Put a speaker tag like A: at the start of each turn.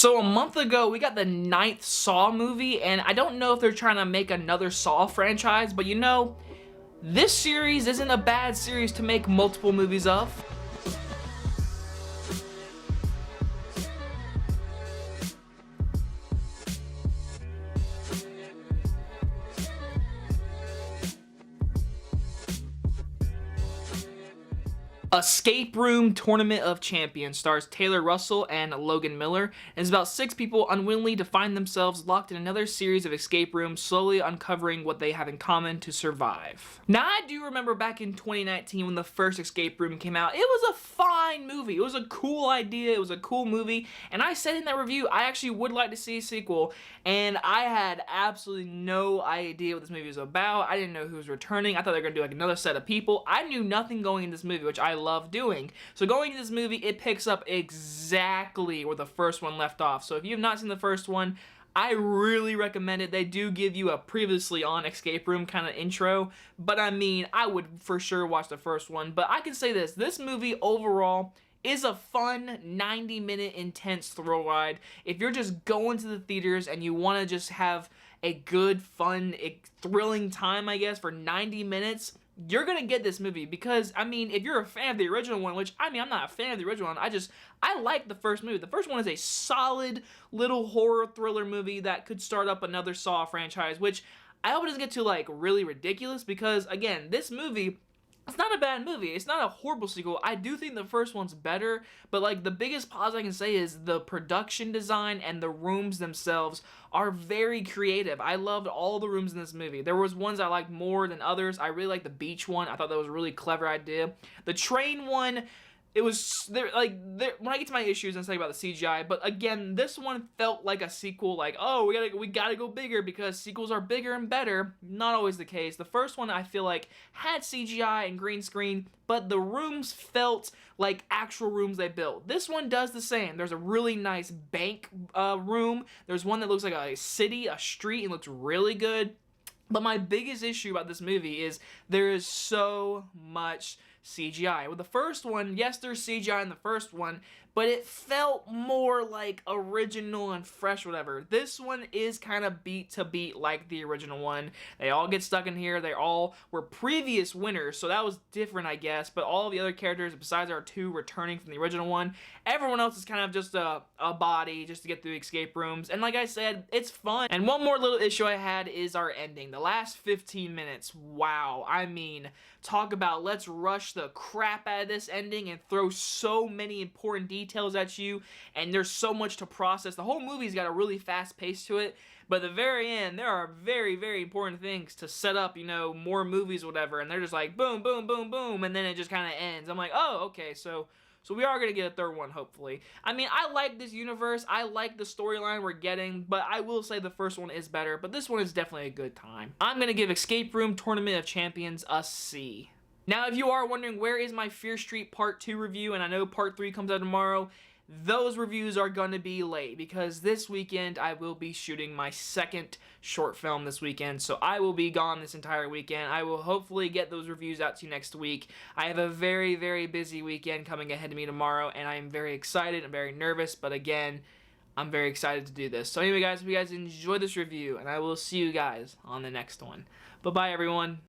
A: So a month ago, we got the 9th Saw movie, and I don't know if they're trying to make another Saw franchise, but you know, this series isn't a bad series to make multiple movies of. Escape Room Tournament of Champions stars Taylor Russell and Logan Miller, and is about 6 people unwittingly to find themselves locked in another series of escape rooms, slowly uncovering what they have in common to survive. Now, I do remember back in 2019 when the first Escape Room came out. It was a fine movie. It was a cool idea. It was a cool movie, and I said in that review I actually would like to see a sequel, and I had absolutely no idea what this movie was about. I didn't know who was returning. I thought they were going to do like another set of people. I knew nothing going in this movie, which I love doing. So going into this movie, it picks up exactly where the first one left off. So if you have not seen the first one, I really recommend it. They do give you a previously on escape room kind of intro, but I mean, I would for sure watch the first one. But I can say this movie overall is a fun 90-minute intense thrill ride. If you're just going to the theaters and you want to just have a good, fun, thrilling time, I guess, for 90 minutes, you're gonna get this movie. Because, I mean, if you're a fan of the original one, which, I mean, I'm not a fan of the original one, I like the first movie. The first one is a solid little horror thriller movie that could start up another Saw franchise, which I hope it doesn't get too, like, really ridiculous, because, again, this movie, it's not a bad movie. It's not a horrible sequel. I do think the first one's better, but like the biggest pause I can say is the production design and the rooms themselves are very creative. I loved all the rooms in this movie. There was ones I liked more than others. I really liked the beach one. I thought that was a really clever idea. The train one, it was when I get to my issues and say about the CGI, but again, this one felt like a sequel, like, oh, we gotta go bigger because sequels are bigger and better. Not always the case. The first one I feel like had CGI and green screen, but the rooms felt like actual rooms they built. This one does the same. There's a really nice bank room. There's one that looks like a city, a street, and looks really good. But my biggest issue about this movie is there is so much CGI. With the first one, yes, there's CGI in the first one, but it felt more like original and fresh, whatever. This one is kind of beat to beat like the original one. They all get stuck in here. They all were previous winners, so that was different, I guess. But all of the other characters, besides our 2 returning from the original one, everyone else is kind of just a body just to get through escape rooms. And like I said, it's fun. And one more little issue I had is our ending. The last 15 minutes, wow. I mean, talk about let's rush the crap out of this ending and throw so many important details at you, and there's so much to process. The whole movie's got a really fast pace to it, but at the very end, there are very, very important things to set up, you know, more movies, whatever, and they're just like, boom, boom, boom, boom, and then it just kind of ends. I'm like, oh, okay, so we are going to get a third one, hopefully. I mean, I like this universe. I like the storyline we're getting, but I will say the first one is better, but this one is definitely a good time. I'm going to give Escape Room Tournament of Champions a C. Now, if you are wondering where is my Fear Street Part 2 review, and I know Part 3 comes out tomorrow, those reviews are going to be late because this weekend I will be shooting my second short film this weekend, so I will be gone this entire weekend. I will hopefully get those reviews out to you next week. I have a very, very busy weekend coming ahead to me tomorrow, and I am very excited and very nervous, but again, I'm very excited to do this. So anyway, guys, hope you guys enjoy this review, and I will see you guys on the next one. Bye-bye, everyone.